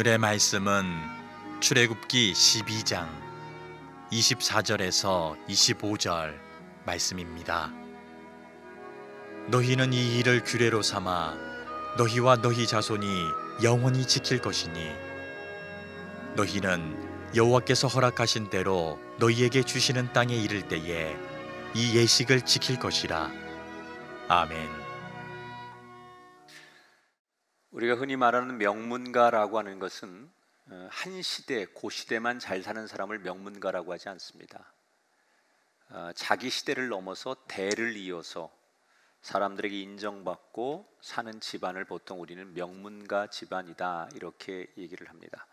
오늘의 말씀은 출애굽기 12장 24절에서 25절 말씀입니다. 너희는 이 일을 규례로 삼아 너희와 너희 자손이 영원히 지킬 것이니 너희는 여호와께서 허락하신 대로 너희에게 주시는 땅에 이를 때에 이 예식을 지킬 것이라. 아멘. 우리가 흔히 말하는 명문가라고 하는 것은 한 시대, 그 시대만 잘 사는 사람을 명문가라고 하지 않습니다. 자기 시대를 넘어서 대를 이어서 사람들에게 인정받고 사는 집안을 보통 우리는 명문가 집안이다 이렇게 얘기를 합니다.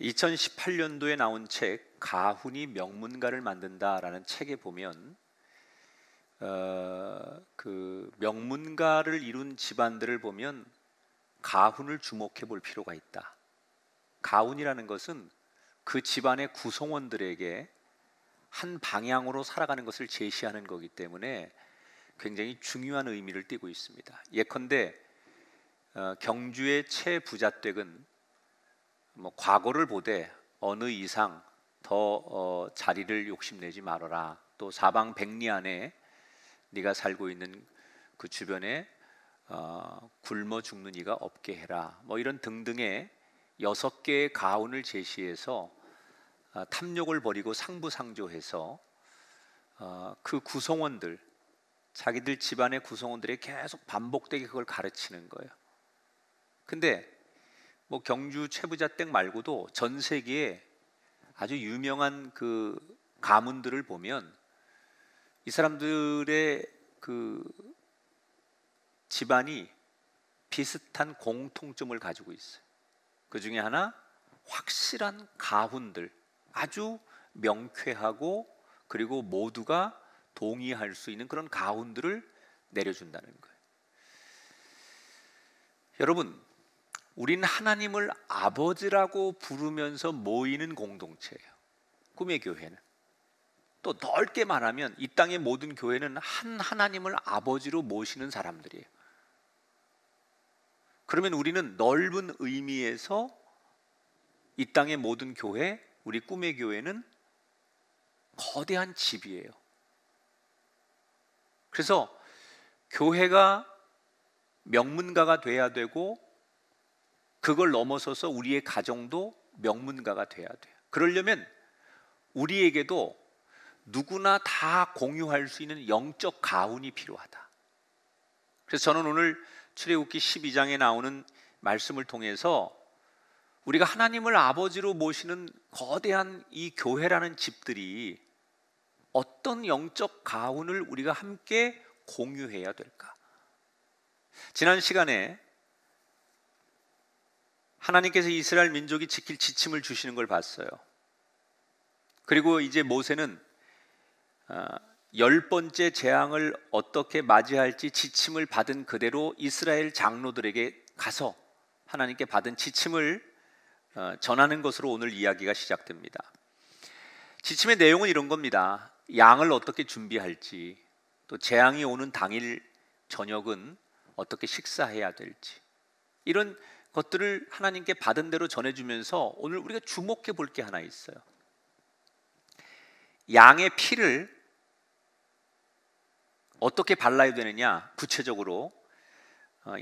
2018년도에 나온 책 가훈이 명문가를 만든다라는 책에 보면 그 명문가를 이룬 집안들을 보면 가훈을 주목해 볼 필요가 있다. 가훈이라는 것은 그 집안의 구성원들에게 한 방향으로 살아가는 것을 제시하는 거기 때문에 굉장히 중요한 의미를 띠고 있습니다. 예컨대 경주의 최부자댁은 과거를 보되 어느 이상 더 자리를 욕심내지 말아라. 또 사방 백리 안에 네가 살고 있는 그 주변에 굶어 죽는 이가 없게 해라. 이런 등등의 6개의 가훈을 제시해서 탐욕을 버리고 상부상조해서 그 구성원들, 자기들 집안의 구성원들이 계속 반복되게 그걸 가르치는 거예요. 근데 경주 최부자댁 말고도 전 세계에 아주 유명한 그 가문들을 보면 이 사람들의 그 집안이 비슷한 공통점을 가지고 있어요. 그 중에 하나, 확실한 가훈들, 아주 명쾌하고 그리고 모두가 동의할 수 있는 그런 가훈들을 내려준다는 거예요. 여러분, 우린 하나님을 아버지라고 부르면서 모이는 공동체예요. 꿈의 교회는. 또 넓게 말하면 이 땅의 모든 교회는 한 하나님을 아버지로 모시는 사람들이에요. 그러면 우리는 넓은 의미에서 이 땅의 모든 교회, 우리 꿈의 교회는 거대한 집이에요. 그래서 교회가 명문가가 돼야 되고 그걸 넘어서서 우리의 가정도 명문가가 돼야 돼요. 그러려면 우리에게도 누구나 다 공유할 수 있는 영적 가훈이 필요하다. 그래서 저는 오늘 출애굽기 12장에 나오는 말씀을 통해서 우리가 하나님을 아버지로 모시는 거대한 이 교회라는 집들이 어떤 영적 가훈을 우리가 함께 공유해야 될까? 지난 시간에 하나님께서 이스라엘 민족이 지킬 지침을 주시는 걸 봤어요. 그리고 이제 모세는 10번째 재앙을 어떻게 맞이할지 지침을 받은 그대로 이스라엘 장로들에게 가서 하나님께 받은 지침을 전하는 것으로 오늘 이야기가 시작됩니다. 지침의 내용은 이런 겁니다. 양을 어떻게 준비할지, 또 재앙이 오는 당일 저녁은 어떻게 식사해야 될지, 이런 것들을 하나님께 받은 대로 전해주면서 오늘 우리가 주목해 볼 게 하나 있어요. 양의 피를 어떻게 발라야 되느냐, 구체적으로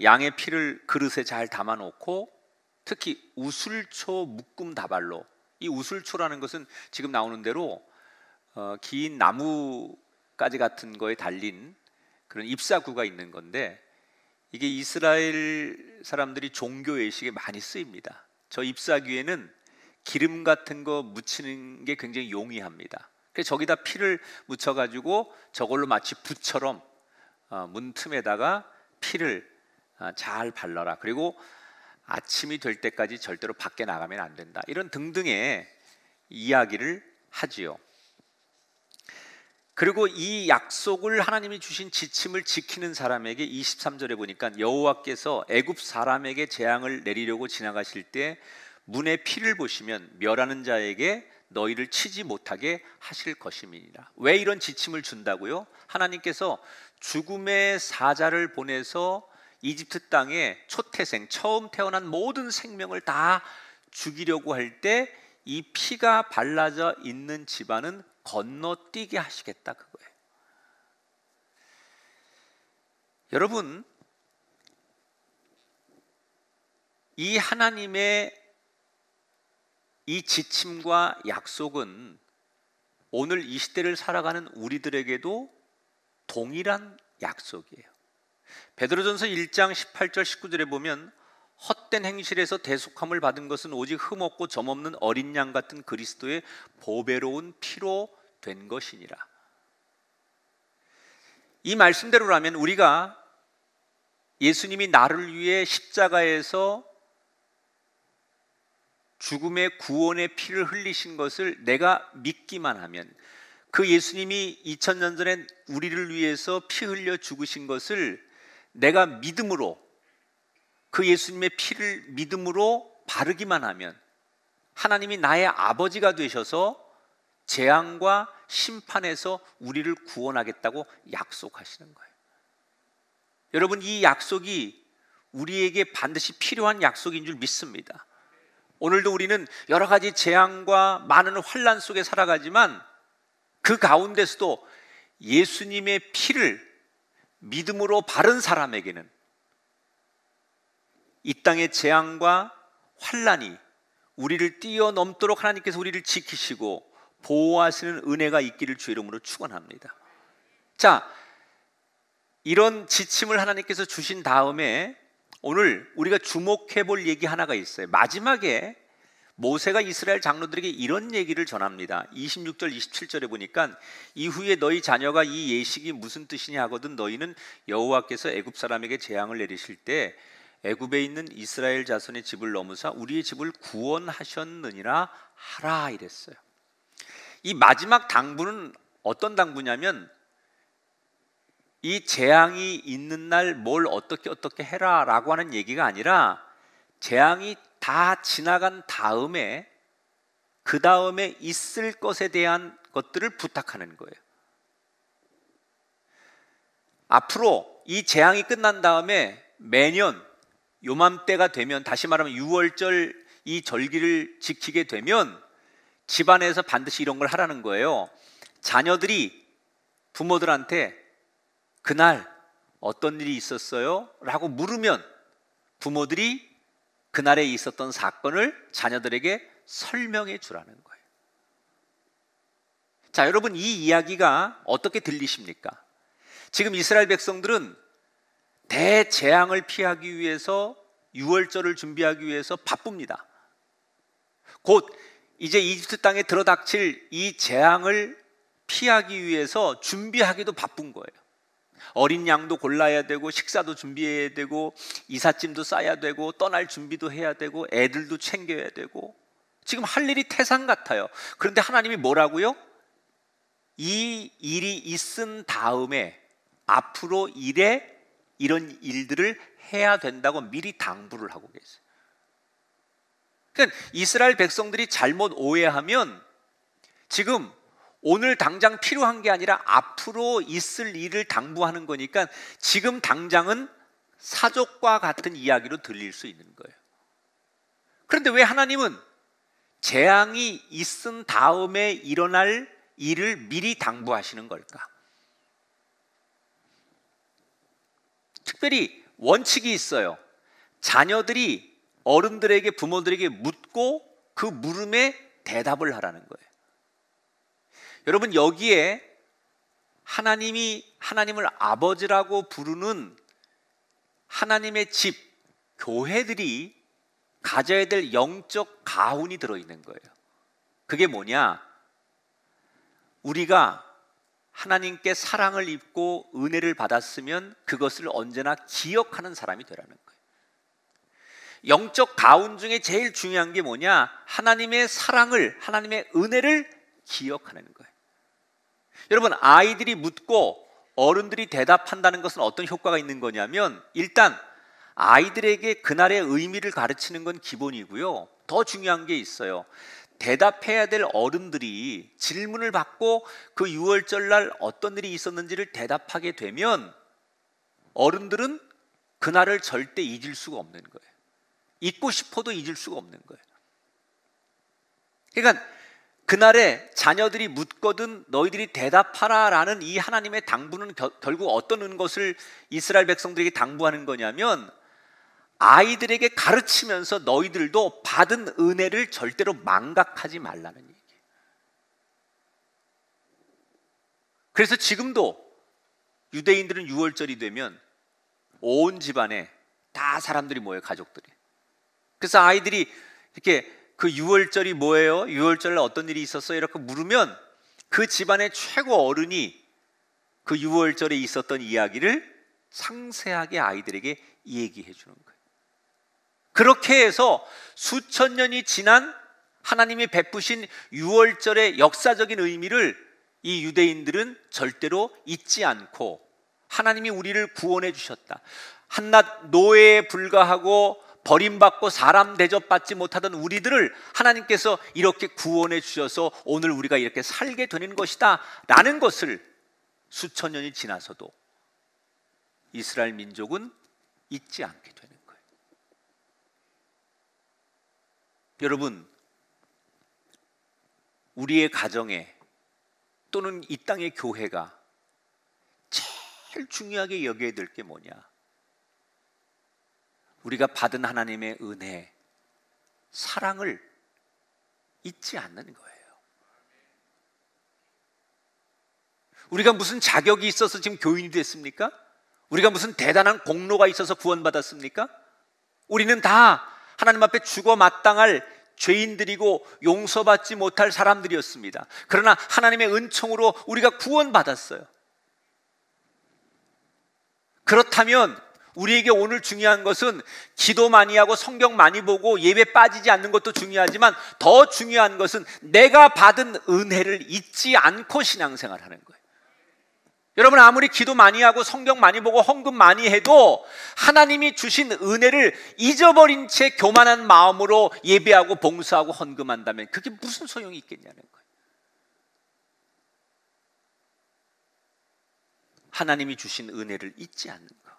양의 피를 그릇에 잘 담아놓고 특히 우슬초 묶음 다발로, 이 우슬초라는 것은 지금 나오는 대로 긴 나무가지 같은 거에 달린 그런 잎사구가 있는 건데, 이게 이스라엘 사람들이 종교 예식에 많이 쓰입니다. 저 잎사귀에는 기름 같은 거 묻히는 게 굉장히 용이합니다. 그래서 저기다 피를 묻혀가지고 저걸로 마치 붓처럼 문 틈에다가 피를 잘 발라라. 그리고 아침이 될 때까지 절대로 밖에 나가면 안 된다. 이런 등등의 이야기를 하지요. 그리고 이 약속을 하나님이 주신 지침을 지키는 사람에게 23절에 보니까 여호와께서 애굽 사람에게 재앙을 내리려고 지나가실 때 문의 피를 보시면 멸하는 자에게 너희를 치지 못하게 하실 것임이니라. 왜 이런 지침을 준다고요? 하나님께서 죽음의 사자를 보내서 이집트 땅에 초태생, 처음 태어난 모든 생명을 다 죽이려고 할 때 이 피가 발라져 있는 집안은 건너뛰게 하시겠다, 그거예요. 여러분, 이 하나님의 이 지침과 약속은 오늘 이 시대를 살아가는 우리들에게도 동일한 약속이에요. 베드로전서 1장 18절 19절에 보면 헛된 행실에서 대속함을 받은 것은 오직 흠없고 점없는 어린 양 같은 그리스도의 보배로운 피로 된 것이니라. 이 말씀대로라면 우리가 예수님이 나를 위해 십자가에서 죽음의 구원의 피를 흘리신 것을 내가 믿기만 하면, 그 예수님이 2000년 전에 우리를 위해서 피 흘려 죽으신 것을 내가 믿음으로, 그 예수님의 피를 믿음으로 바르기만 하면 하나님이 나의 아버지가 되셔서 재앙과 심판에서 우리를 구원하겠다고 약속하시는 거예요. 여러분, 이 약속이 우리에게 반드시 필요한 약속인 줄 믿습니다. 오늘도 우리는 여러 가지 재앙과 많은 환난 속에 살아가지만 그 가운데서도 예수님의 피를 믿음으로 바른 사람에게는 이 땅의 재앙과 환난이 우리를 뛰어넘도록 하나님께서 우리를 지키시고 보호하시는 은혜가 있기를 주의 이름으로 축원합니다. 자, 이런 지침을 하나님께서 주신 다음에 오늘 우리가 주목해 볼 얘기 하나가 있어요. 마지막에 모세가 이스라엘 장로들에게 이런 얘기를 전합니다. 26절 27절에 보니까 이후에 너희 자녀가 이 예식이 무슨 뜻이냐 하거든 너희는 여호와께서 애굽 사람에게 재앙을 내리실 때 애굽에 있는 이스라엘 자손의 집을 넘으사 우리의 집을 구원하셨느니라 하라 이랬어요. 이 마지막 당부는 어떤 당부냐면 이 재앙이 있는 날 뭘 어떻게 해라 라고 하는 얘기가 아니라 재앙이 다 지나간 다음에 그 다음에 있을 것에 대한 것들을 부탁하는 거예요. 앞으로 이 재앙이 끝난 다음에 매년 요맘때가 되면, 다시 말하면 6월절 이 절기를 지키게 되면 집안에서 반드시 이런 걸 하라는 거예요. 자녀들이 부모들한테 그날 어떤 일이 있었어요? 라고 물으면 부모들이 그날에 있었던 사건을 자녀들에게 설명해 주라는 거예요. 자, 여러분, 이 이야기가 어떻게 들리십니까? 지금 이스라엘 백성들은 대재앙을 피하기 위해서 6월절을 준비하기 위해서 바쁩니다. 곧 이제 이집트 땅에 들어닥칠 이 재앙을 피하기 위해서 준비하기도 바쁜 거예요. 어린 양도 골라야 되고 식사도 준비해야 되고 이삿짐도 싸야 되고 떠날 준비도 해야 되고 애들도 챙겨야 되고 지금 할 일이 태산 같아요. 그런데 하나님이 뭐라고요? 이 일이 있은 다음에 앞으로 이런 일들을 해야 된다고 미리 당부를 하고 계세요. 그러니까 이스라엘 백성들이 잘못 오해하면 지금 오늘 당장 필요한 게 아니라 앞으로 있을 일을 당부하는 거니까 지금 당장은 사족과 같은 이야기로 들릴 수 있는 거예요. 그런데 왜 하나님은 재앙이 있은 다음에 일어날 일을 미리 당부하시는 걸까? 특별히 원칙이 있어요. 자녀들이 어른들에게, 부모들에게 묻고 그 물음에 대답을 하라는 거예요. 여러분, 여기에 하나님을 아버지라고 부르는 하나님의 집, 교회들이 가져야 될 영적 가훈이 들어있는 거예요. 그게 뭐냐? 우리가 하나님께 사랑을 입고 은혜를 받았으면 그것을 언제나 기억하는 사람이 되라는 거예요. 영적 가훈 중에 제일 중요한 게 뭐냐? 하나님의 사랑을, 하나님의 은혜를 기억하는 거예요. 여러분, 아이들이 묻고 어른들이 대답한다는 것은 어떤 효과가 있는 거냐면, 일단 아이들에게 그날의 의미를 가르치는 건 기본이고요. 더 중요한 게 있어요. 대답해야 될 어른들이 질문을 받고 그 6월절 날 어떤 일이 있었는지를 대답하게 되면 어른들은 그날을 절대 잊을 수가 없는 거예요. 잊고 싶어도 잊을 수가 없는 거예요. 그러니까 그날에 자녀들이 묻거든 너희들이 대답하라 라는 이 하나님의 당부는 결국 어떤 것을 이스라엘 백성들에게 당부하는 거냐면, 아이들에게 가르치면서 너희들도 받은 은혜를 절대로 망각하지 말라는 얘기예요. 그래서 지금도 유대인들은 6월절이 되면 온 집안에 다 사람들이 모여요, 가족들이. 그래서 아이들이 이렇게 그 6월절이 뭐예요? 6월절에 어떤 일이 있었어요? 이렇게 물으면 그 집안의 최고 어른이 그 6월절에 있었던 이야기를 상세하게 아이들에게 얘기해 주는 거예요. 그렇게 해서 수천 년이 지난 하나님이 베푸신 6월절의 역사적인 의미를 이 유대인들은 절대로 잊지 않고, 하나님이 우리를 구원해 주셨다, 한낱 노예에 불과하고 버림받고 사람 대접받지 못하던 우리들을 하나님께서 이렇게 구원해 주셔서 오늘 우리가 이렇게 살게 되는 것이다 라는 것을 수천 년이 지나서도 이스라엘 민족은 잊지 않게 되는 거예요. 여러분, 우리의 가정에 또는 이 땅의 교회가 제일 중요하게 여겨야 될 게 뭐냐? 우리가 받은 하나님의 은혜, 사랑을 잊지 않는 거예요. 우리가 무슨 자격이 있어서 지금 교인이 됐습니까? 우리가 무슨 대단한 공로가 있어서 구원받았습니까? 우리는 다 하나님 앞에 죽어 마땅할 죄인들이고 용서받지 못할 사람들이었습니다. 그러나 하나님의 은총으로 우리가 구원받았어요. 그렇다면 우리에게 오늘 중요한 것은 기도 많이 하고 성경 많이 보고 예배 빠지지 않는 것도 중요하지만, 더 중요한 것은 내가 받은 은혜를 잊지 않고 신앙생활하는 거예요. 여러분, 아무리 기도 많이 하고 성경 많이 보고 헌금 많이 해도 하나님이 주신 은혜를 잊어버린 채 교만한 마음으로 예배하고 봉사하고 헌금한다면 그게 무슨 소용이 있겠냐는 거예요. 하나님이 주신 은혜를 잊지 않는 것.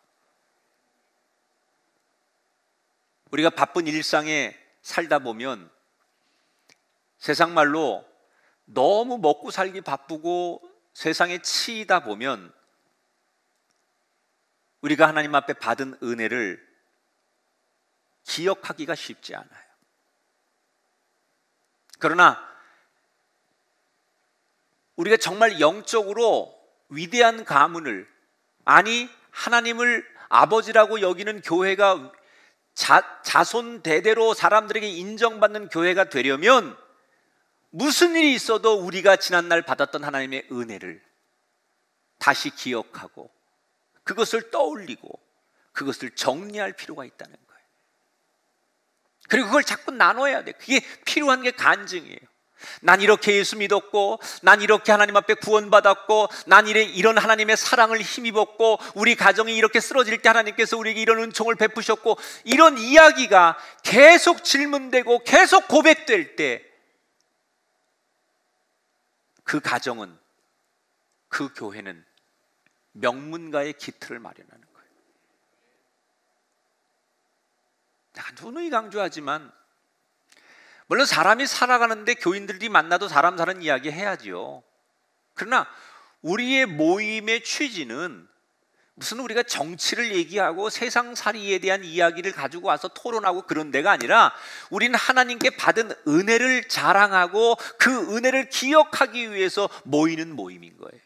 우리가 바쁜 일상에 살다 보면 세상 말로 너무 먹고 살기 바쁘고 세상에 치이다 보면 우리가 하나님 앞에 받은 은혜를 기억하기가 쉽지 않아요. 그러나 우리가 정말 영적으로 위대한 가문을, 아니 하나님을 아버지라고 여기는 교회가 자손 대대로 사람들에게 인정받는 교회가 되려면 무슨 일이 있어도 우리가 지난날 받았던 하나님의 은혜를 다시 기억하고 그것을 떠올리고 그것을 정리할 필요가 있다는 거예요. 그리고 그걸 자꾸 나눠야 돼. 그게 필요한 게 간증이에요. 난 이렇게 예수 믿었고, 난 이렇게 하나님 앞에 구원받았고, 난 이런 하나님의 사랑을 힘입었고, 우리 가정이 이렇게 쓰러질 때 하나님께서 우리에게 이런 은총을 베푸셨고, 이런 이야기가 계속 질문되고 계속 고백될 때 그 가정은, 그 교회는 명문가의 기틀을 마련하는 거예요. 내가 누누이 강조하지만 물론 사람이 살아가는데 교인들이 만나도 사람 사는 이야기 해야지요. 그러나 우리의 모임의 취지는 무슨 우리가 정치를 얘기하고 세상살이에 대한 이야기를 가지고 와서 토론하고 그런 데가 아니라, 우리는 하나님께 받은 은혜를 자랑하고 그 은혜를 기억하기 위해서 모이는 모임인 거예요.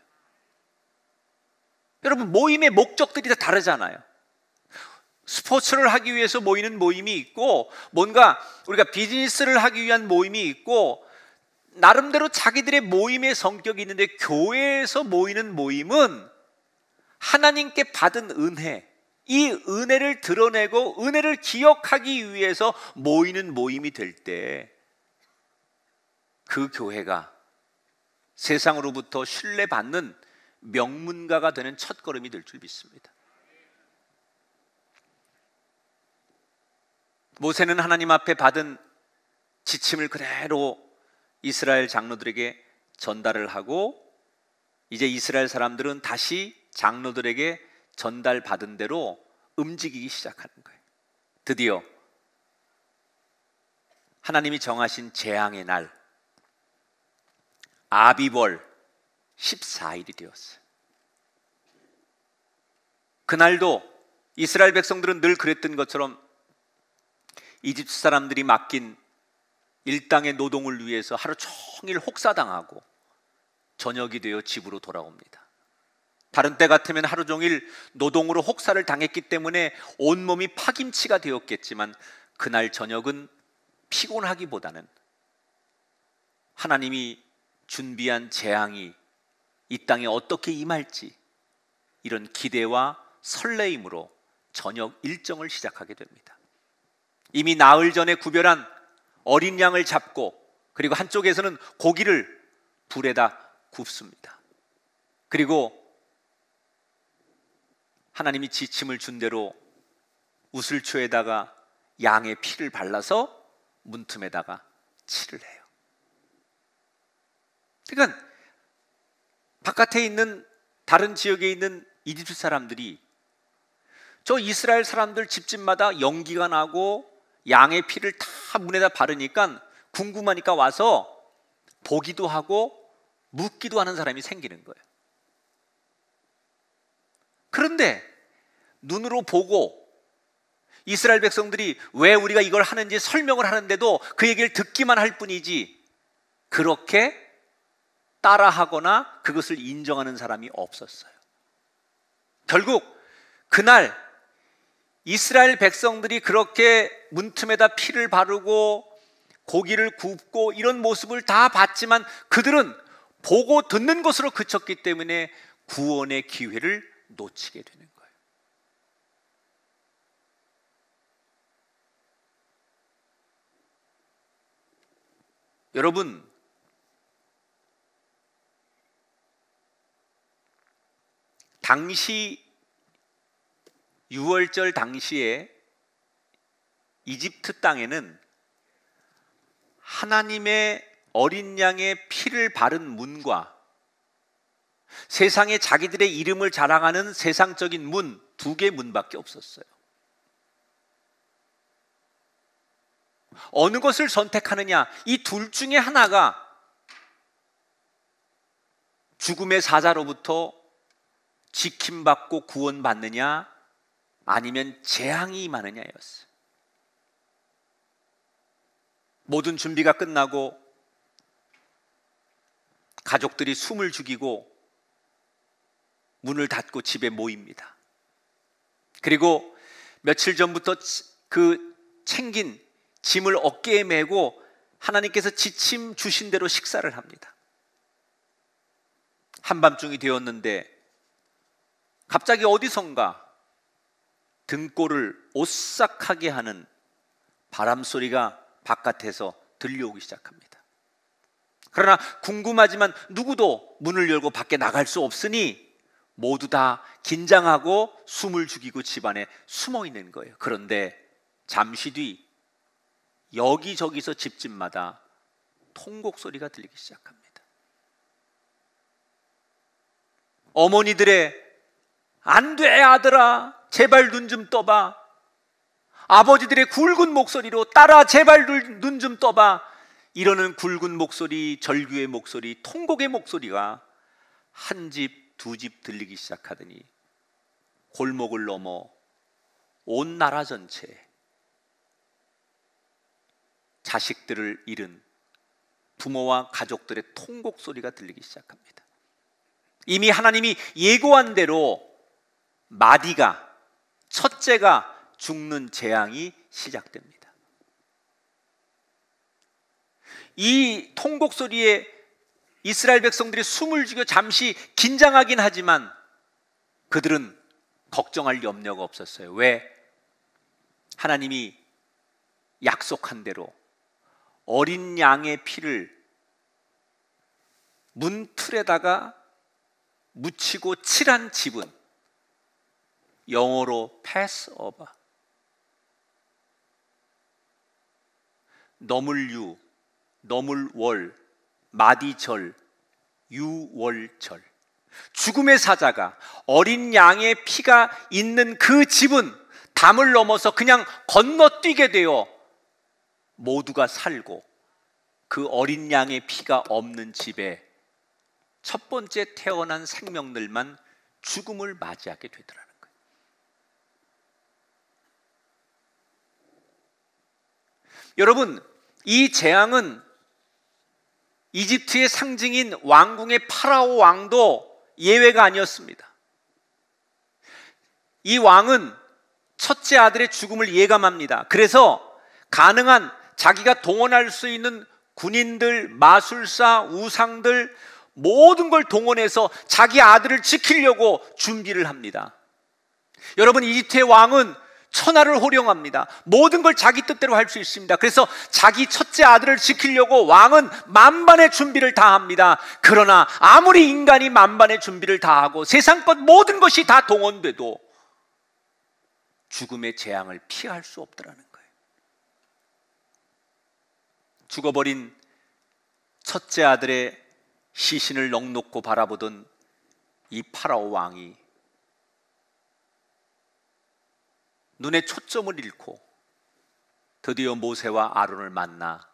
여러분, 모임의 목적들이 다 다르잖아요. 스포츠를 하기 위해서 모이는 모임이 있고, 뭔가 우리가 비즈니스를 하기 위한 모임이 있고, 나름대로 자기들의 모임의 성격이 있는데, 교회에서 모이는 모임은 하나님께 받은 은혜, 이 은혜를 드러내고 은혜를 기억하기 위해서 모이는 모임이 될 때 그 교회가 세상으로부터 신뢰받는 명문가가 되는 첫걸음이 될 줄 믿습니다. 모세는 하나님 앞에 받은 지침을 그대로 이스라엘 장로들에게 전달을 하고, 이제 이스라엘 사람들은 다시 장로들에게 전달받은 대로 움직이기 시작하는 거예요. 드디어 하나님이 정하신 재앙의 날 아비벌 14일이 되었어요. 그날도 이스라엘 백성들은 늘 그랬던 것처럼 이집트 사람들이 맡긴 일당의 노동을 위해서 하루 종일 혹사당하고 저녁이 되어 집으로 돌아옵니다. 다른 때 같으면 하루 종일 노동으로 혹사를 당했기 때문에 온몸이 파김치가 되었겠지만 그날 저녁은 피곤하기보다는 하나님이 준비한 재앙이 이 땅에 어떻게 임할지 이런 기대와 설레임으로 저녁 일정을 시작하게 됩니다. 이미 나흘 전에 구별한 어린 양을 잡고 그리고 한쪽에서는 고기를 불에다 굽습니다. 그리고 하나님이 지침을 준 대로 우슬초에다가 양의 피를 발라서 문틈에다가 칠을 해요. 그러니까 바깥에 있는 다른 지역에 있는 이집트 사람들이 저 이스라엘 사람들 집집마다 연기가 나고 양의 피를 다 문에다 바르니까 궁금하니까 와서 보기도 하고 묻기도 하는 사람이 생기는 거예요. 그런데 눈으로 보고 이스라엘 백성들이 왜 우리가 이걸 하는지 설명을 하는데도 그 얘기를 듣기만 할 뿐이지 그렇게 따라하거나 그것을 인정하는 사람이 없었어요. 결국 그날 이스라엘 백성들이 그렇게 문틈에다 피를 바르고 고기를 굽고 이런 모습을 다 봤지만 그들은 보고 듣는 것으로 그쳤기 때문에 구원의 기회를 놓치게 되는 거예요. 여러분, 당시 6월절 당시에 이집트 땅에는 하나님의 어린 양의 피를 바른 문과 세상에 자기들의 이름을 자랑하는 세상적인 문 두 개 문밖에 없었어요. 어느 것을 선택하느냐, 이 둘 중에 하나가 죽음의 사자로부터 지킴받고 구원받느냐 아니면 재앙이 임하느냐였어요. 모든 준비가 끝나고 가족들이 숨을 죽이고 문을 닫고 집에 모입니다. 그리고 며칠 전부터 그 챙긴 짐을 어깨에 메고 하나님께서 지침 주신 대로 식사를 합니다. 한밤중이 되었는데 갑자기 어디선가 등골을 오싹하게 하는 바람소리가 바깥에서 들려오기 시작합니다. 그러나 궁금하지만 누구도 문을 열고 밖에 나갈 수 없으니 모두 다 긴장하고 숨을 죽이고 집안에 숨어 있는 거예요. 그런데 잠시 뒤 여기저기서 집집마다 통곡 소리가 들리기 시작합니다. 어머니들의 안 돼 아들아 제발 눈 좀 떠봐, 아버지들의 굵은 목소리로 딸아 제발 눈 좀 떠봐 이러는 굵은 목소리, 절규의 목소리, 통곡의 목소리가 한 집, 두 집 들리기 시작하더니 골목을 넘어 온 나라 전체에 자식들을 잃은 부모와 가족들의 통곡 소리가 들리기 시작합니다. 이미 하나님이 예고한 대로 마디가, 첫째가 죽는 재앙이 시작됩니다. 이 통곡 소리에 이스라엘 백성들이 숨을 죽여 잠시 긴장하긴 하지만 그들은 걱정할 염려가 없었어요. 왜? 하나님이 약속한 대로 어린 양의 피를 문틀에다가 묻히고 칠한 집은 영어로 패스오버, 너물유, 너물월, 마디절, 유월절, 죽음의 사자가 어린 양의 피가 있는 그 집은 담을 넘어서 그냥 건너뛰게 되어 모두가 살고 그 어린 양의 피가 없는 집에 첫 번째 태어난 생명들만 죽음을 맞이하게 되더라는 거예요. 여러분, 이 재앙은 이집트의 상징인 왕궁의 파라오 왕도 예외가 아니었습니다. 이 왕은 첫째 아들의 죽음을 예감합니다. 그래서 가능한 자기가 동원할 수 있는 군인들, 마술사, 우상들 모든 걸 동원해서 자기 아들을 지키려고 준비를 합니다. 여러분, 이집트의 왕은 천하를 호령합니다. 모든 걸 자기 뜻대로 할 수 있습니다. 그래서 자기 첫째 아들을 지키려고 왕은 만반의 준비를 다 합니다. 그러나 아무리 인간이 만반의 준비를 다 하고 세상 것 모든 것이 다 동원돼도 죽음의 재앙을 피할 수 없더라는 거예요. 죽어버린 첫째 아들의 시신을 넋놓고 바라보던 이 파라오 왕이 눈에 초점을 잃고 드디어 모세와 아론을 만나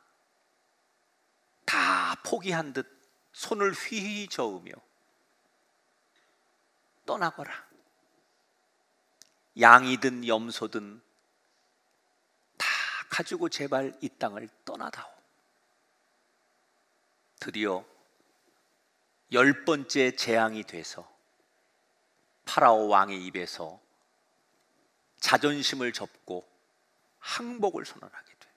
다 포기한 듯 손을 휘휘 저으며 떠나거라. 양이든 염소든 다 가지고 제발 이 땅을 떠나다오. 드디어 10번째 재앙이 돼서 파라오 왕의 입에서 자존심을 접고 항복을 선언하게 돼.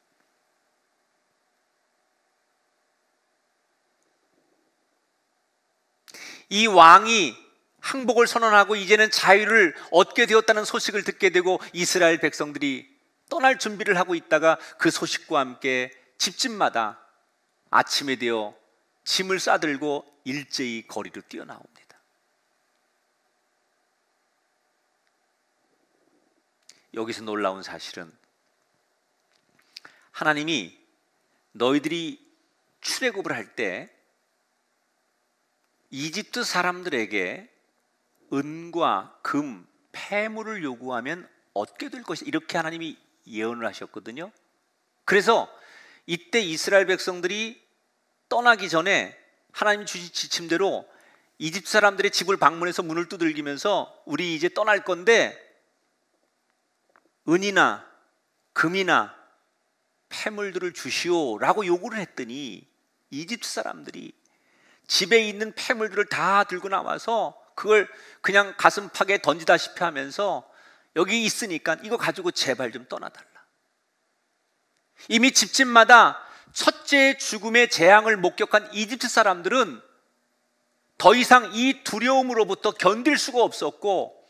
이 왕이 항복을 선언하고 이제는 자유를 얻게 되었다는 소식을 듣게 되고 이스라엘 백성들이 떠날 준비를 하고 있다가 그 소식과 함께 집집마다 아침에 되어 짐을 싸들고 일제히 거리로 뛰어나옵니다. 여기서 놀라운 사실은 하나님이 너희들이 출애굽을 할 때 이집트 사람들에게 은과 금, 폐물을 요구하면 얻게 될 것이다, 이렇게 하나님이 예언을 하셨거든요. 그래서 이때 이스라엘 백성들이 떠나기 전에 하나님 주신 지침대로 이집트 사람들의 집을 방문해서 문을 두들기면서 우리 이제 떠날 건데 은이나 금이나 폐물들을 주시오라고 요구를 했더니 이집트 사람들이 집에 있는 폐물들을 다 들고 나와서 그걸 그냥 가슴팍에 던지다시피 하면서 여기 있으니까 이거 가지고 제발 좀 떠나달라. 이미 집집마다 첫째 죽음의 재앙을 목격한 이집트 사람들은 더 이상 이 두려움으로부터 견딜 수가 없었고,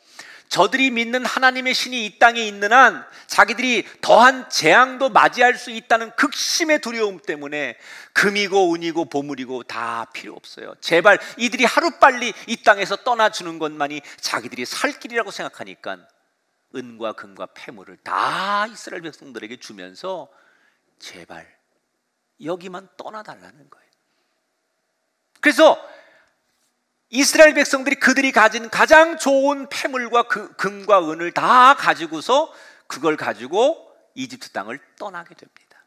저들이 믿는 하나님의 신이 이 땅에 있는 한 자기들이 더한 재앙도 맞이할 수 있다는 극심의 두려움 때문에 금이고 은이고 보물이고 다 필요 없어요. 제발 이들이 하루빨리 이 땅에서 떠나주는 것만이 자기들이 살 길이라고 생각하니까 은과 금과 폐물을 다 이스라엘 백성들에게 주면서 제발 여기만 떠나달라는 거예요. 그래서 이스라엘 백성들이 그들이 가진 가장 좋은 폐물과 그 금과 은을 다 가지고서 그걸 가지고 이집트 땅을 떠나게 됩니다.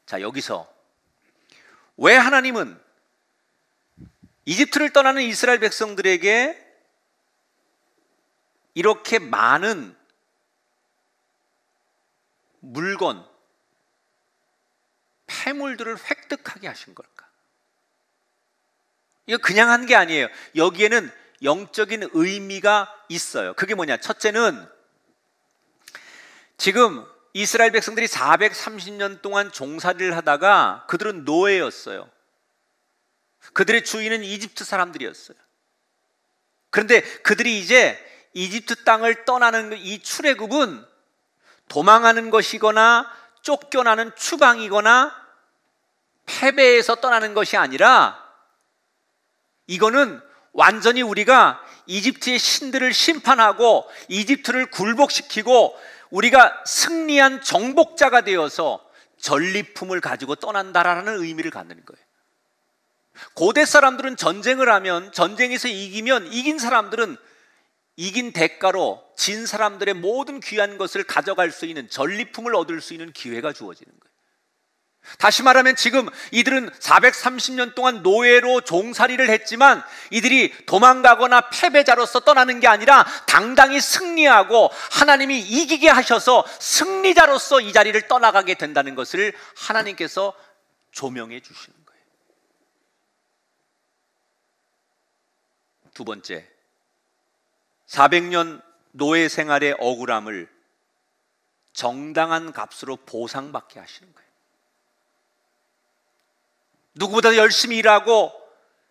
자, 여기서 왜 하나님은 이집트를 떠나는 이스라엘 백성들에게 이렇게 많은 물건, 폐물들을 획득하게 하신 걸까? 이거 그냥 한 게 아니에요. 여기에는 영적인 의미가 있어요. 그게 뭐냐? 첫째는 지금 이스라엘 백성들이 430년 동안 종살이를 하다가 그들은 노예였어요. 그들의 주인은 이집트 사람들이었어요. 그런데 그들이 이제 이집트 땅을 떠나는 이 출애굽은 도망하는 것이거나 쫓겨나는 추방이거나 패배해서 떠나는 것이 아니라 이거는 완전히 우리가 이집트의 신들을 심판하고 이집트를 굴복시키고 우리가 승리한 정복자가 되어서 전리품을 가지고 떠난다라는 의미를 갖는 거예요. 고대 사람들은 전쟁을 하면, 전쟁에서 이기면 이긴 사람들은 이긴 대가로 진 사람들의 모든 귀한 것을 가져갈 수 있는, 전리품을 얻을 수 있는 기회가 주어지는 거예요. 다시 말하면 지금 이들은 430년 동안 노예로 종살이를 했지만 이들이 도망가거나 패배자로서 떠나는 게 아니라 당당히 승리하고 하나님이 이기게 하셔서 승리자로서 이 자리를 떠나가게 된다는 것을 하나님께서 조명해 주시는 거예요. 두 번째, 400년 노예 생활의 억울함을 정당한 값으로 보상받게 하시는 거예요. 누구보다 열심히 일하고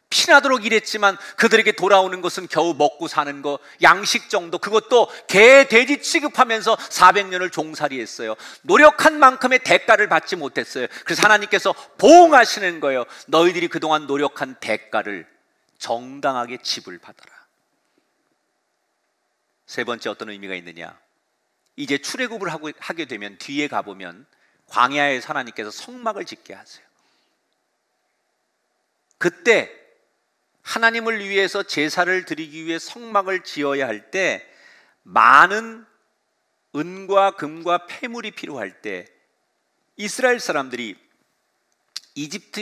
피나도록 일했지만 그들에게 돌아오는 것은 겨우 먹고 사는 거, 양식 정도, 그것도 개, 돼지 취급하면서 400년을 종살이했어요. 노력한 만큼의 대가를 받지 못했어요. 그래서 하나님께서 보응하시는 거예요. 너희들이 그동안 노력한 대가를 정당하게 지불받아라. 세 번째, 어떤 의미가 있느냐? 이제 출애굽을 하게 되면 뒤에 가보면 광야에서 하나님께서 성막을 짓게 하세요. 그때 하나님을 위해서 제사를 드리기 위해 성막을 지어야 할 때 많은 은과 금과 폐물이 필요할 때 이스라엘 사람들이 이집트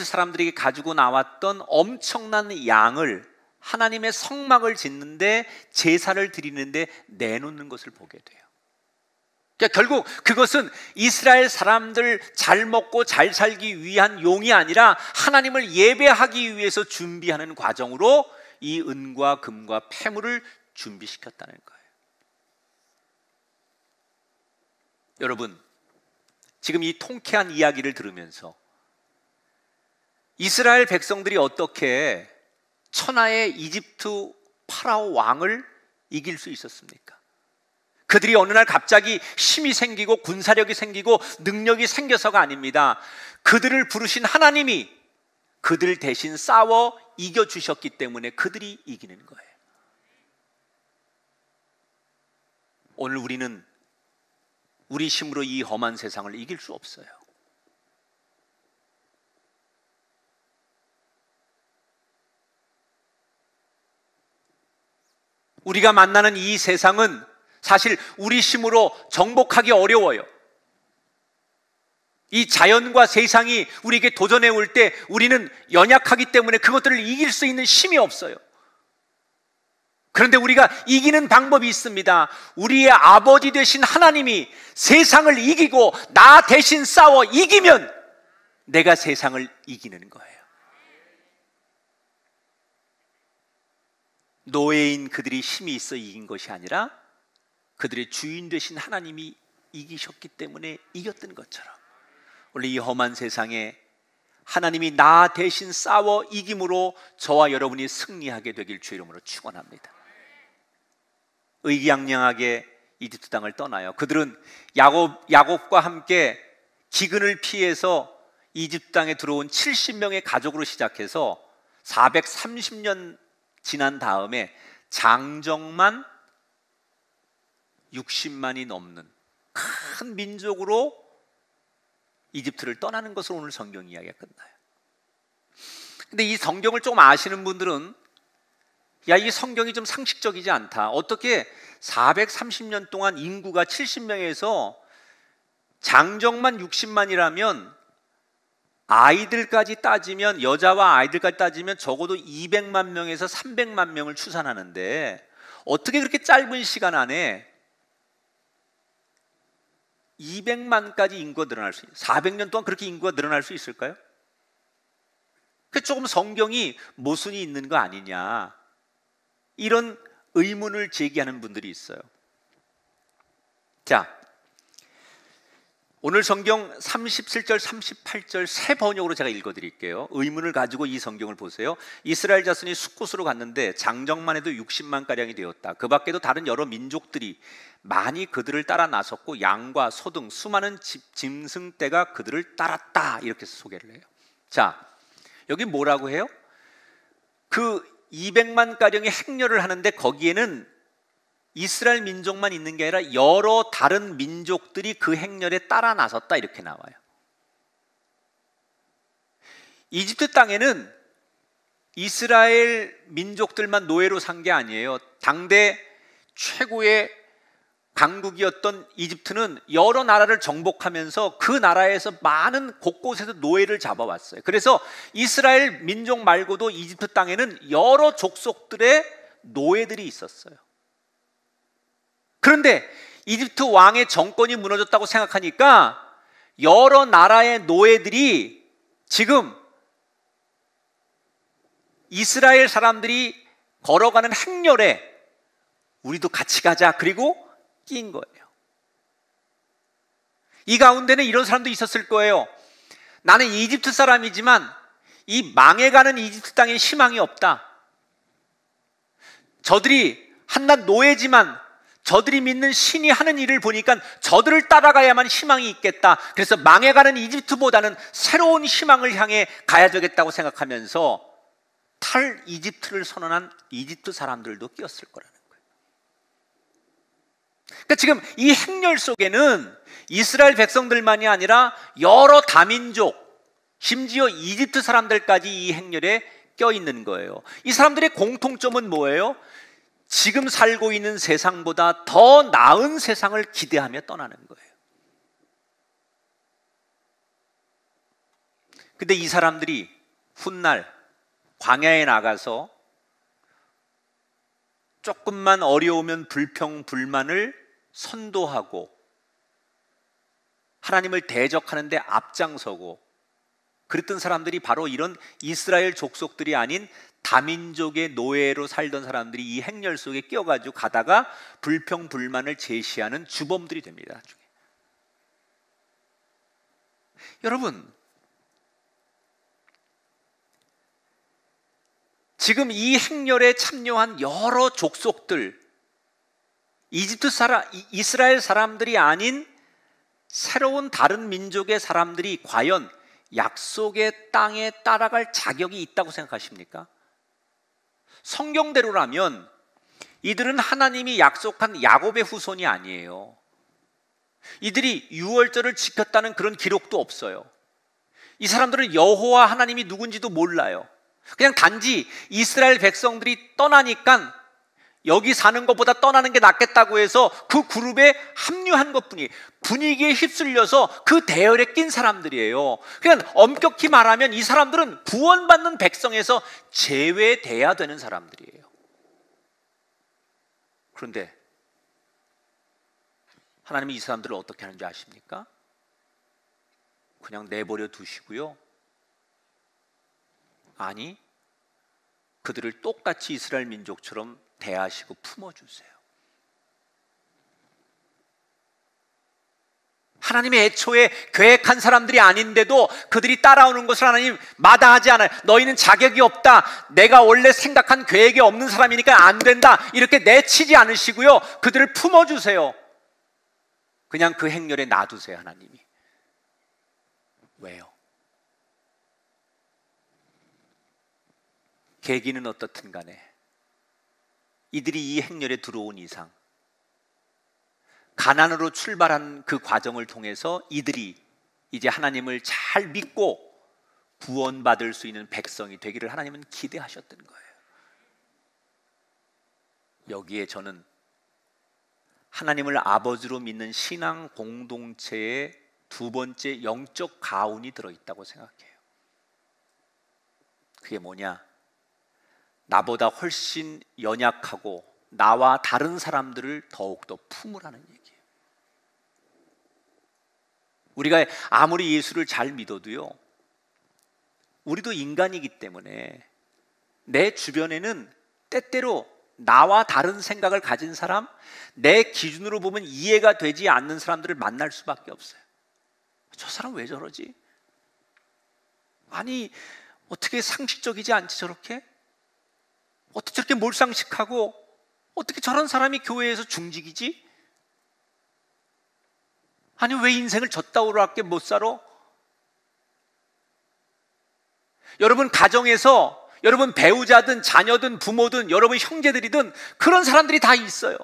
사람들에게 가지고 나왔던 엄청난 양을 하나님의 성막을 짓는데, 제사를 드리는데 내놓는 것을 보게 돼요. 그러니까 결국 그것은 이스라엘 사람들 잘 먹고 잘 살기 위한 용이 아니라 하나님을 예배하기 위해서 준비하는 과정으로 이 은과 금과 폐물을 준비시켰다는 거예요. 여러분, 지금 이 통쾌한 이야기를 들으면서 이스라엘 백성들이 어떻게 천하의 이집트 파라오 왕을 이길 수 있었습니까? 그들이 어느 날 갑자기 힘이 생기고 군사력이 생기고 능력이 생겨서가 아닙니다. 그들을 부르신 하나님이 그들 대신 싸워 이겨주셨기 때문에 그들이 이기는 거예요. 오늘 우리는 우리 힘으로 이 험한 세상을 이길 수 없어요. 우리가 만나는 이 세상은 사실 우리 힘으로 정복하기 어려워요. 이 자연과 세상이 우리에게 도전해 올 때 우리는 연약하기 때문에 그것들을 이길 수 있는 힘이 없어요. 그런데 우리가 이기는 방법이 있습니다. 우리의 아버지 되신 하나님이 세상을 이기고 나 대신 싸워 이기면 내가 세상을 이기는 거예요. 노예인 그들이 힘이 있어 이긴 것이 아니라 그들의 주인 되신 하나님이 이기셨기 때문에 이겼던 것처럼 원래 이 험한 세상에 하나님이 나 대신 싸워 이김으로 저와 여러분이 승리하게 되길 주 이름으로 축원합니다. 의기양양하게 이집트 땅을 떠나요. 그들은 야곱과 함께 기근을 피해서 이집트 땅에 들어온 70명의 가족으로 시작해서 430년 지난 다음에 장정만 60만이 넘는 큰 민족으로 이집트를 떠나는 것으로 오늘 성경 이야기가 끝나요. 근데 이 성경을 조금 아시는 분들은 야, 이 성경이 좀 상식적이지 않다. 어떻게 430년 동안 인구가 70명에서 장정만 60만이라면 아이들까지 따지면, 여자와 아이들까지 따지면 적어도 200만 명에서 300만 명을 추산하는데 어떻게 그렇게 짧은 시간 안에 200만까지 인구가 늘어날 수 있어요? 400년 동안 그렇게 인구가 늘어날 수 있을까요? 그 조금 성경이 모순이 있는 거 아니냐, 이런 의문을 제기하는 분들이 있어요. 자, 오늘 성경 37절 38절 세 번역으로 제가 읽어드릴게요. 의문을 가지고 이 성경을 보세요. 이스라엘 자손이 숫곳으로 갔는데 장정만 해도 60만가량이 되었다. 그 밖에도 다른 여러 민족들이 많이 그들을 따라 나섰고 양과 소 등 수많은 짐승떼가 그들을 따랐다. 이렇게 소개를 해요. 자, 여기 뭐라고 해요? 그 200만가량의 행렬을 하는데 거기에는 이스라엘 민족만 있는 게 아니라 여러 다른 민족들이 그 행렬에 따라 나섰다, 이렇게 나와요. 이집트 땅에는 이스라엘 민족들만 노예로 산 게 아니에요. 당대 최고의 강국이었던 이집트는 여러 나라를 정복하면서 그 나라에서 많은 곳곳에서 노예를 잡아왔어요. 그래서 이스라엘 민족 말고도 이집트 땅에는 여러 족속들의 노예들이 있었어요. 그런데 이집트 왕의 정권이 무너졌다고 생각하니까 여러 나라의 노예들이 지금 이스라엘 사람들이 걸어가는 행렬에 우리도 같이 가자, 그리고 끼인 거예요. 이 가운데는 이런 사람도 있었을 거예요. 나는 이집트 사람이지만 이 망해가는 이집트 땅에 희망이 없다. 저들이 한낱 노예지만 저들이 믿는 신이 하는 일을 보니까 저들을 따라가야만 희망이 있겠다. 그래서 망해가는 이집트보다는 새로운 희망을 향해 가야 되겠다고 생각하면서 탈 이집트를 선언한 이집트 사람들도 끼었을 거라는 거예요. 그러니까 지금 이 행렬 속에는 이스라엘 백성들만이 아니라 여러 다민족, 심지어 이집트 사람들까지 이 행렬에 껴있는 거예요. 이 사람들의 공통점은 뭐예요? 지금 살고 있는 세상보다 더 나은 세상을 기대하며 떠나는 거예요. 근데 이 사람들이 훗날 광야에 나가서 조금만 어려우면 불평불만을 선도하고 하나님을 대적하는데 앞장서고 그랬던 사람들이 바로 이런 이스라엘 족속들이 아닌 다민족의 노예로 살던 사람들이 이 행렬 속에 끼어가지고 가다가 불평불만을 제시하는 주범들이 됩니다. 나중에. 여러분, 지금 이 행렬에 참여한 여러 족속들, 이스라엘 사람들이 아닌 새로운 다른 민족의 사람들이 과연 약속의 땅에 따라갈 자격이 있다고 생각하십니까? 성경대로라면 이들은 하나님이 약속한 야곱의 후손이 아니에요. 이들이 유월절을 지켰다는 그런 기록도 없어요. 이 사람들은 여호와 하나님이 누군지도 몰라요. 그냥 단지 이스라엘 백성들이 떠나니까 여기 사는 것보다 떠나는 게 낫겠다고 해서 그 그룹에 합류한 것뿐이에요. 분위기에 휩쓸려서 그 대열에 낀 사람들이에요. 그러니까 엄격히 말하면 이 사람들은 구원받는 백성에서 제외돼야 되는 사람들이에요. 그런데 하나님이 이 사람들을 어떻게 하는지 아십니까? 그냥 내버려 두시고요. 아니, 그들을 똑같이 이스라엘 민족처럼 대하시고 품어주세요. 하나님의 애초에 계획한 사람들이 아닌데도 그들이 따라오는 것을 하나님 마다하지 않아요. 너희는 자격이 없다, 내가 원래 생각한 계획이 없는 사람이니까 안 된다, 이렇게 내치지 않으시고요, 그들을 품어주세요. 그냥 그 행렬에 놔두세요. 하나님이. 왜요? 계기는 어떻든 간에 이들이 이 행렬에 들어온 이상 가나안으로 출발한 그 과정을 통해서 이들이 이제 하나님을 잘 믿고 구원받을 수 있는 백성이 되기를 하나님은 기대하셨던 거예요. 여기에 저는 하나님을 아버지로 믿는 신앙 공동체의 두 번째 영적 가운이 들어있다고 생각해요. 그게 뭐냐? 나보다 훨씬 연약하고 나와 다른 사람들을 더욱더 품으라는 얘기예요. 우리가 아무리 예수를 잘 믿어도요, 우리도 인간이기 때문에 내 주변에는 때때로 나와 다른 생각을 가진 사람, 내 기준으로 보면 이해가 되지 않는 사람들을 만날 수밖에 없어요. 저 사람 왜 저러지? 아니, 어떻게 상식적이지 않지 저렇게? 어떻게 저렇게 몰상식하고 어떻게 저런 사람이 교회에서 중직이지? 아니, 왜 인생을 졌다오르게 못 살아? 여러분 가정에서 여러분 배우자든 자녀든 부모든 여러분 형제들이든 그런 사람들이 다 있어요.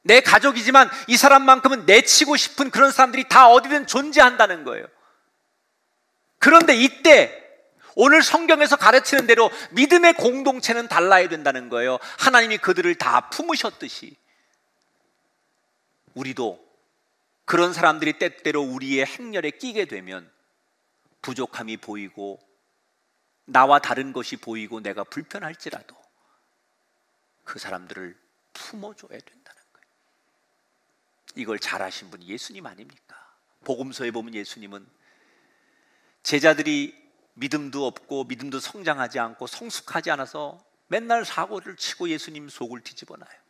내 가족이지만 이 사람만큼은 내치고 싶은 그런 사람들이 다 어디든 존재한다는 거예요. 그런데 이때 오늘 성경에서 가르치는 대로 믿음의 공동체는 달라야 된다는 거예요. 하나님이 그들을 다 품으셨듯이 우리도 그런 사람들이 때때로 우리의 행렬에 끼게 되면 부족함이 보이고 나와 다른 것이 보이고 내가 불편할지라도 그 사람들을 품어줘야 된다는 거예요. 이걸 잘하신 분이 예수님 아닙니까? 복음서에 보면 예수님은 제자들이 믿음도 없고 믿음도 성장하지 않고 성숙하지 않아서 맨날 사고를 치고 예수님 속을 뒤집어놔요.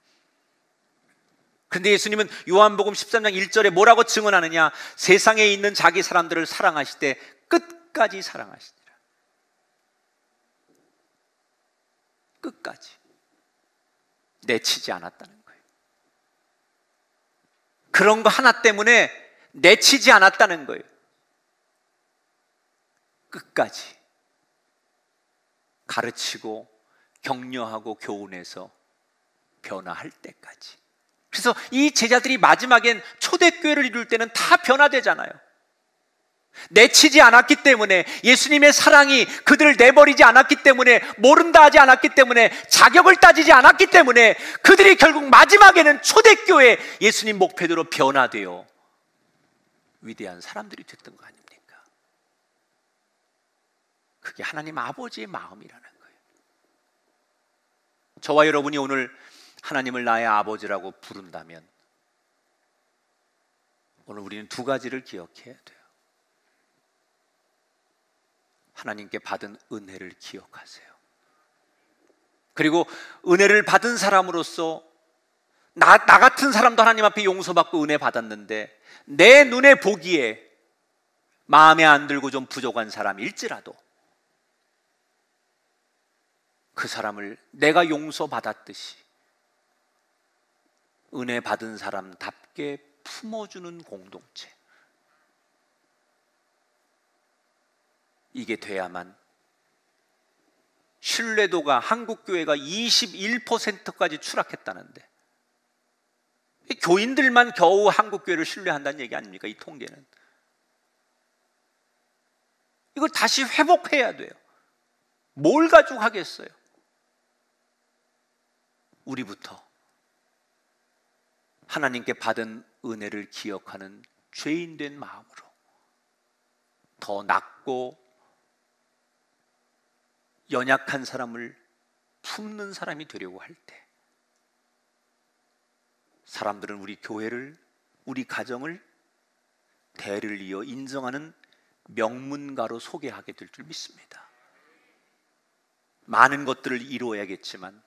그런데 예수님은 요한복음 13장 1절에 뭐라고 증언하느냐? 세상에 있는 자기 사람들을 사랑하시되 끝까지 사랑하시니라. 끝까지 내치지 않았다는 거예요. 그런 거 하나 때문에 내치지 않았다는 거예요. 끝까지 가르치고 격려하고 교훈해서 변화할 때까지. 그래서 이 제자들이 마지막엔 초대교회를 이룰 때는 다 변화되잖아요. 내치지 않았기 때문에, 예수님의 사랑이 그들을 내버리지 않았기 때문에, 모른다 하지 않았기 때문에, 자격을 따지지 않았기 때문에 그들이 결국 마지막에는 초대교회, 예수님 목표대로 변화되어 위대한 사람들이 됐던 거 아닙니까? 그게 하나님 아버지의 마음이라는 거예요. 저와 여러분이 오늘 하나님을 나의 아버지라고 부른다면 오늘 우리는 두 가지를 기억해야 돼요. 하나님께 받은 은혜를 기억하세요. 그리고 은혜를 받은 사람으로서 나 같은 사람도 하나님 앞에 용서받고 은혜 받았는데 내 눈에 보기에 마음에 안 들고 좀 부족한 사람일지라도 그 사람을 내가 용서받았듯이 은혜 받은 사람답게 품어주는 공동체, 이게 돼야만 신뢰도가, 한국교회가 21%까지 추락했다는데, 교인들만 겨우 한국교회를 신뢰한다는 얘기 아닙니까? 이 통계는. 이걸 다시 회복해야 돼요. 뭘 가지고 하겠어요? 우리부터 하나님께 받은 은혜를 기억하는 죄인된 마음으로 더 낮고 연약한 사람을 품는 사람이 되려고 할 때, 사람들은 우리 교회를, 우리 가정을 대를 이어 인정하는 명문가로 소개하게 될 줄 믿습니다. 많은 것들을 이루어야겠지만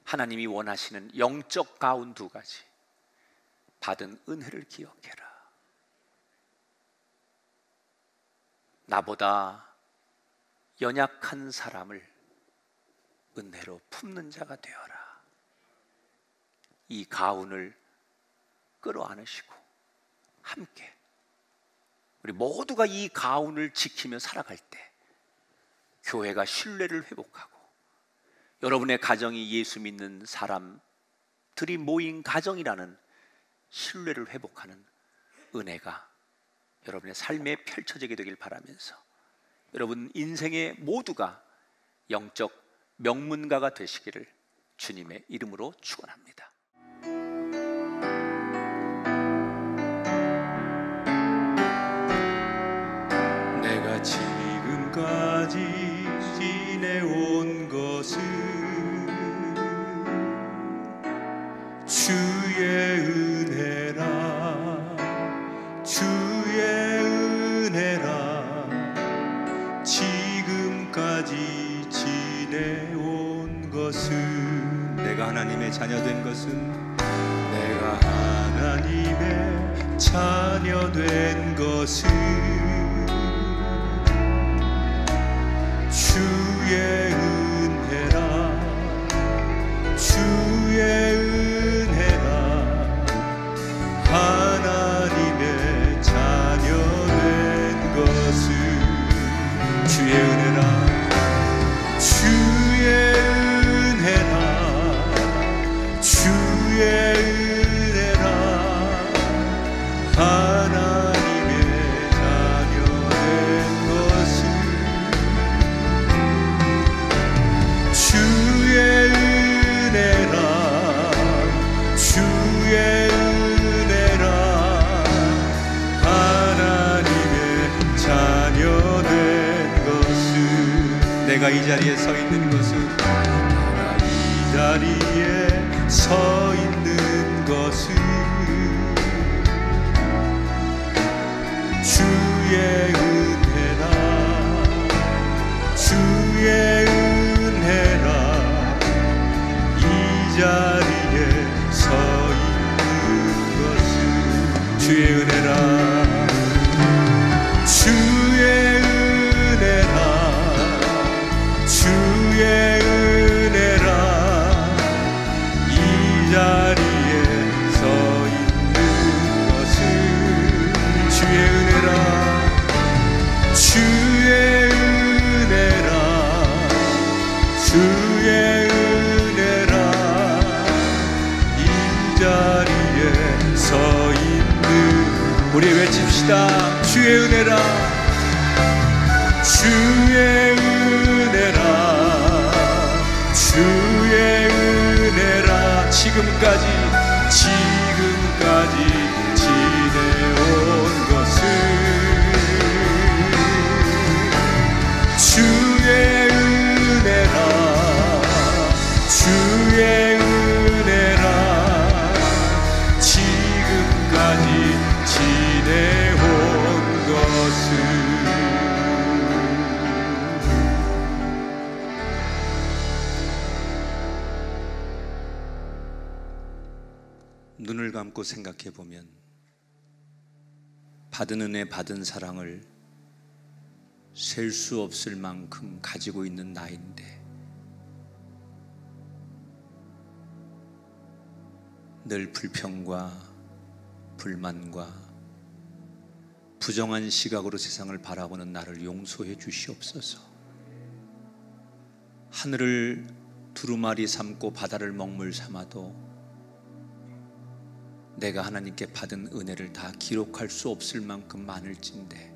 하나님이 원하시는 영적 가운 두 가지, 받은 은혜를 기억해라. 나보다 연약한 사람을 은혜로 품는 자가 되어라. 이 가운을 끌어안으시고 함께 우리 모두가 이 가운을 지키며 살아갈 때 교회가 신뢰를 회복하고 여러분의 가정이 예수 믿는 사람들이 모인 가정이라는 신뢰를 회복하는 은혜가 여러분의 삶에 펼쳐지게 되길 바라면서 여러분 인생의 모두가 영적 명문가가 되시기를 주님의 이름으로 축원합니다. 내가 지금까지 지내온 것은 주의 은혜라, 주의 은혜라. 지금까지 지내온 것은, 내가 하나님의 자녀 된 것은, 내가 하나님의 자녀 된 것은 주의 은혜라, 주의 은혜라. 하나님의 자녀 된 것은 주의 은혜라, 주의 은혜라, 주의 은혜라. 하나님의 자녀 된 것은 내가 이 자리에 서 있는 것은 내가 이 자리에 서 있는 것은 주의 은혜라 주의 은혜라 이 자리에 서 있는 것은 주의 은혜라 주의 은혜라 주의 은혜라 이 자리에 서 있는 것은 주의 은혜라 주의 은혜라 주의 은혜라 이 자리에 서 있는 우리 외칩시다 주의 은혜라 주의 은혜라 주의 은혜라 지금까지 지내온 것은 주의 은혜라 주의 은혜라 지금까지 지내온 것은 눈을 감고 생각해 보면 받은 은혜, 받은 사랑을 셀 수 없을 만큼 가지고 있는 나인데 늘 불평과 불만과 부정한 시각으로 세상을 바라보는 나를 용서해 주시옵소서. 하늘을 두루마리 삼고 바다를 먹물 삼아도 내가 하나님께 받은 은혜를 다 기록할 수 없을 만큼 많을진데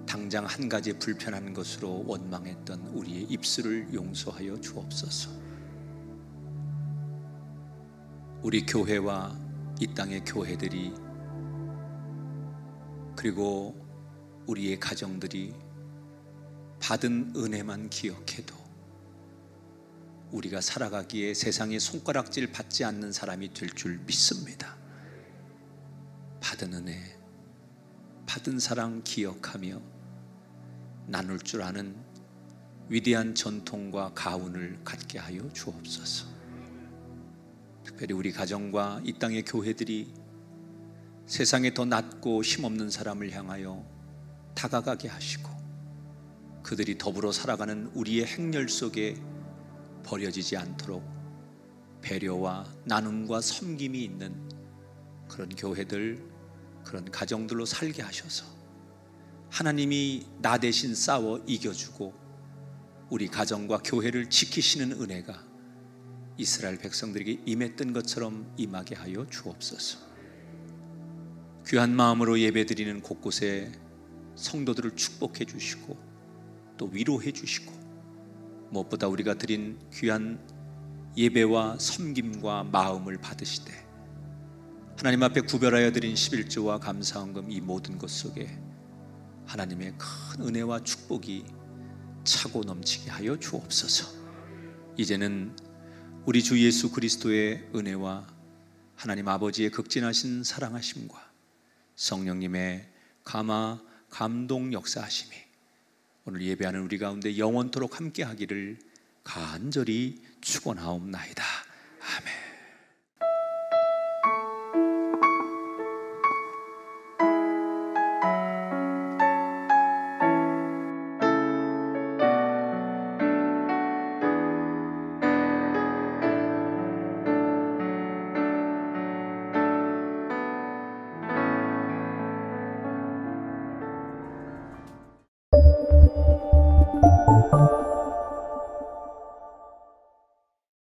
당장 한 가지 불편한 것으로 원망했던 우리의 입술을 용서하여 주옵소서. 우리 교회와 이 땅의 교회들이 그리고 우리의 가정들이 받은 은혜만 기억해도 우리가 살아가기에 세상에 손가락질 받지 않는 사람이 될 줄 믿습니다. 받은 은혜, 받은 사랑 기억하며 나눌 줄 아는 위대한 전통과 가운을 갖게 하여 주옵소서. 특별히 우리 가정과 이 땅의 교회들이 세상에 더 낮고 힘없는 사람을 향하여 다가가게 하시고 그들이 더불어 살아가는 우리의 행렬 속에 버려지지 않도록 배려와 나눔과 섬김이 있는 그런 교회들, 그런 가정들로 살게 하셔서 하나님이 나 대신 싸워 이겨주고 우리 가정과 교회를 지키시는 은혜가 이스라엘 백성들에게 임했던 것처럼 임하게 하여 주옵소서. 귀한 마음으로 예배드리는 곳곳에 성도들을 축복해 주시고 또 위로해 주시고 무엇보다 우리가 드린 귀한 예배와 섬김과 마음을 받으시되 하나님 앞에 구별하여 드린 11조와 감사헌금 이 모든 것 속에 하나님의 큰 은혜와 축복이 차고 넘치게 하여 주옵소서. 이제는 우리 주 예수 그리스도의 은혜와 하나님 아버지의 극진하신 사랑하심과 성령님의 감동 역사하심이 오늘 예배하는 우리 가운데 영원토록 함께 하기를 간절히 축원하옵나이다.